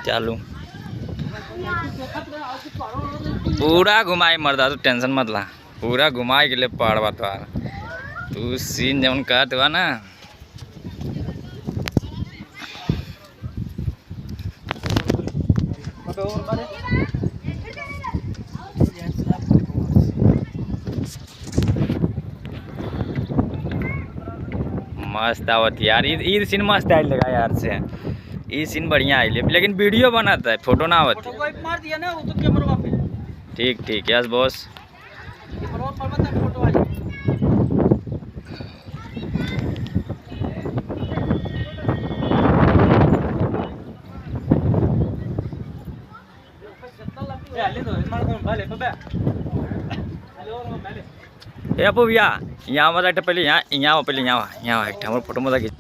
चालू पूरा घुमाई मर्दा, तू टेंशन मत ला, पूरा घुमाई के लिए पहाड़ तो तू सीन जवन कहत हुआ ना। मस्त आवत यार, ई सीन मस्त आइल लगा यार से, ई सीन बढ़िया आइल, लेकिन वीडियो बनाता है, फोटो ना आवत। मार दिया ना वो तो कैमरा पे। ठीक ठीक, यस बॉस। ए अपू भैया यहाँ मत एक पहले, यहाँ एक हमारे फोटो मत खींच।